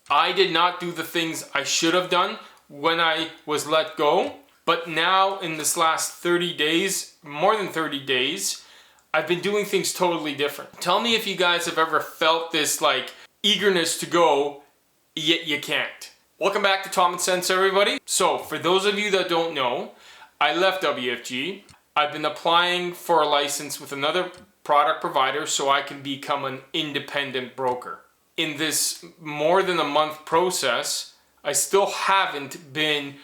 I did not do the things I should have done when I was let go. But now in this last 30 days, more than 30 days, I've been doing things totally different. Tell me if you guys have ever felt this like eagerness to go, yet you can't. Welcome back to Tommensense, everybody. So for those of you that don't know, I left WFG. I've been applying for a license with another product provider so I can become an independent broker. In this more than a month process, I still haven't been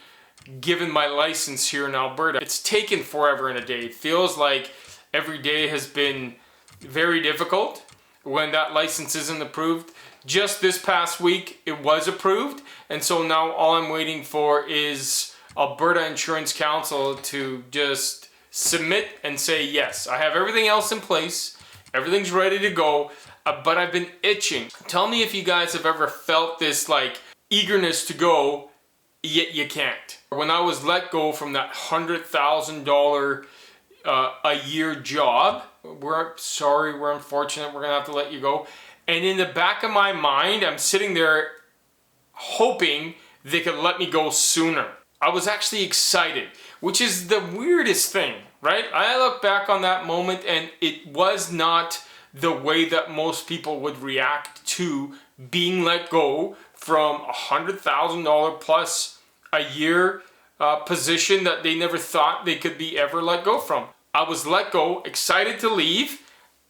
given my license here in Alberta. It's taken forever and a day. It feels like every day has been very difficult when that license isn't approved. Just this past week, it was approved. And so now all I'm waiting for is Alberta Insurance Council to just submit and say, yes, I have everything else in place. Everything's ready to go. But I've been itching. Tell me if you guys have ever felt this like eagerness to go, yet you can't. When I was let go from that $100,000 a year job, we're unfortunate, we're gonna have to let you go. And in the back of my mind, I'm sitting there hoping they could let me go sooner. I was actually excited, which is the weirdest thing, right? I look back on that moment and it was not the way that most people would react to being let go from a $100,000 plus a year position that they never thought they could be ever let go from. I was let go, excited to leave,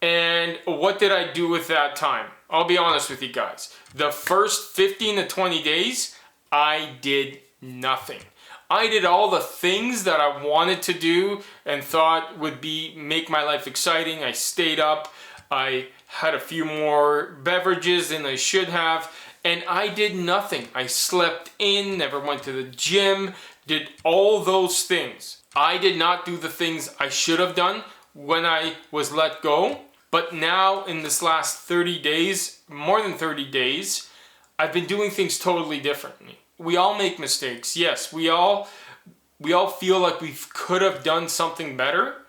and what did I do with that time? I'll be honest with you guys. The first 15 to 20 days, I did nothing. I did all the things that I wanted to do and thought would make my life exciting. I stayed up. I had a few more beverages than I should have, and I did nothing. I slept in, never went to the gym, did all those things. I did not do the things I should have done when I was let go. But now in this last 30 days, more than 30 days, I've been doing things totally differently. We all make mistakes. Yes, we all feel like we could have done something better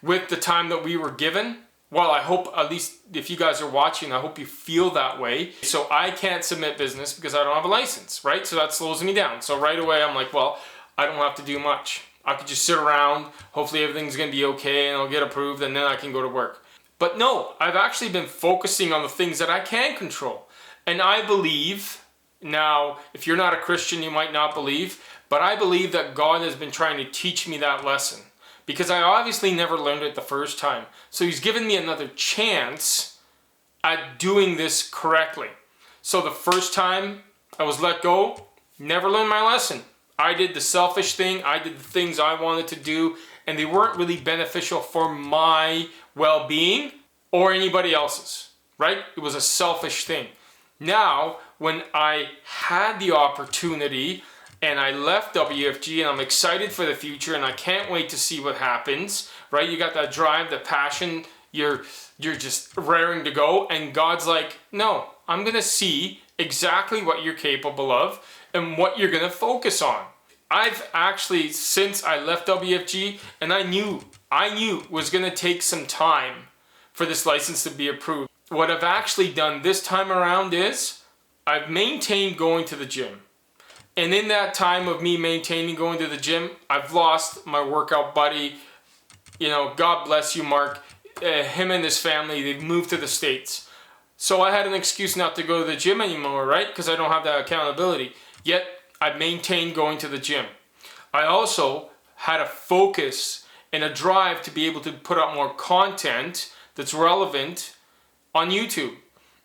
with the time that we were given. Well, I hope, at least if you guys are watching, I hope you feel that way. So I can't submit business because I don't have a license, right? So that slows me down. So right away I'm like, well, I don't have to do much. I could just sit around, hopefully everything's gonna be okay and I'll get approved and then I can go to work. But no, I've actually been focusing on the things that I can control. And I believe, now, if you're not a Christian, you might not believe, but I believe that God has been trying to teach me that lesson. Because I obviously never learned it the first time. So he's given me another chance at doing this correctly. So the first time I was let go, never learned my lesson. I did the selfish thing, I did the things I wanted to do, and they weren't really beneficial for my well-being or anybody else's, right? It was a selfish thing. Now, when I had the opportunity and I left WFG and I'm excited for the future and I can't wait to see what happens, right? You got that drive, the passion, you're just raring to go, and God's like, no, I'm gonna see exactly what you're capable of and what you're gonna focus on. I've actually, since I left WFG, and I knew it was gonna take some time for this license to be approved. What I've actually done this time around is I've maintained going to the gym. And in that time of me maintaining going to the gym, I've lost my workout buddy. You know, God bless you, Mark. Him and his family, they've moved to the States. So I had an excuse not to go to the gym anymore, right? Because I don't have that accountability. Yet, I maintained going to the gym. I also had a focus and a drive to be able to put out more content that's relevant on YouTube.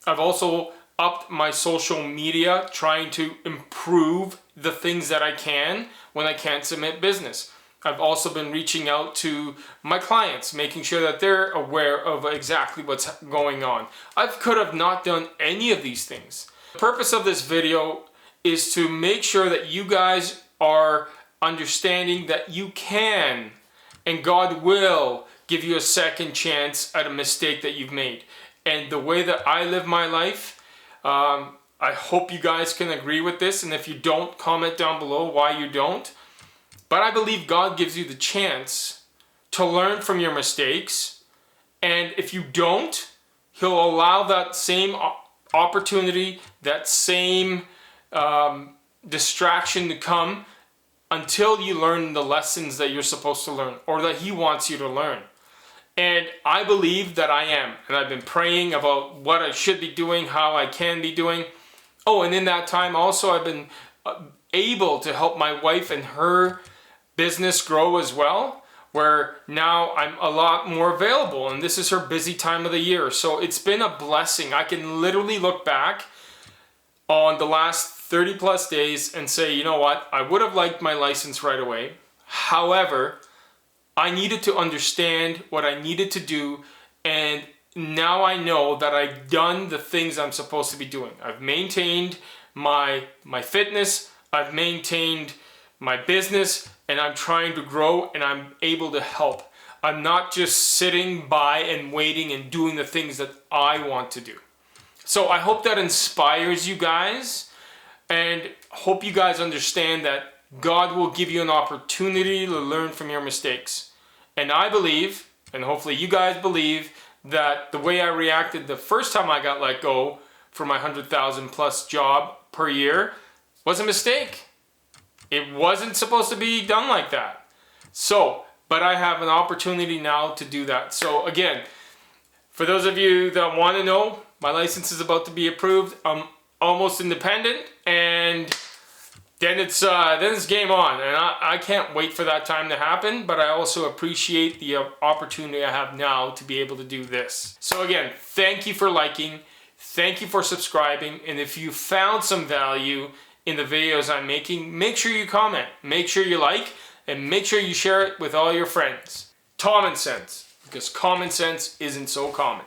I've also upped my social media, trying to improve the things that I can when I can't submit business. I've also been reaching out to my clients, making sure that they're aware of exactly what's going on. I could have not done any of these things. The purpose of this video is to make sure that you guys are understanding that you can and God will give you a second chance at a mistake that you've made. And the way that I live my life, I hope you guys can agree with this, and if you don't, comment down below why you don't. But I believe God gives you the chance to learn from your mistakes, and if you don't, He'll allow that same opportunity, that same distraction to come until you learn the lessons that you're supposed to learn or that he wants you to learn. And I believe that I am. And I've been praying about what I should be doing, how I can be doing. Oh, and in that time also I've been able to help my wife and her business grow as well, where now I'm a lot more available, and this is her busy time of the year. So it's been a blessing. I can literally look back on the last 30 plus days and say, you know what, I would have liked my license right away. However, I needed to understand what I needed to do, and now I know that I've done the things I'm supposed to be doing. I've maintained my fitness, I've maintained my business, and I'm trying to grow, and I'm able to help. I'm not just sitting by and waiting and doing the things that I want to do. So I hope that inspires you guys, and hope you guys understand that God will give you an opportunity to learn from your mistakes. And I believe, and hopefully you guys believe, that the way I reacted the first time I got let go for my 100,000 plus job per year was a mistake. It wasn't supposed to be done like that. So, but I have an opportunity now to do that. So again, for those of you that want to know, my license is about to be approved. I'm almost independent, and then it's game on. And I can't wait for that time to happen, but I also appreciate the opportunity I have now to be able to do this. So again, thank you for liking, thank you for subscribing, and if you found some value in the videos I'm making, make sure you comment, make sure you like, and make sure you share it with all your friends. Tommensense, because common sense isn't so common.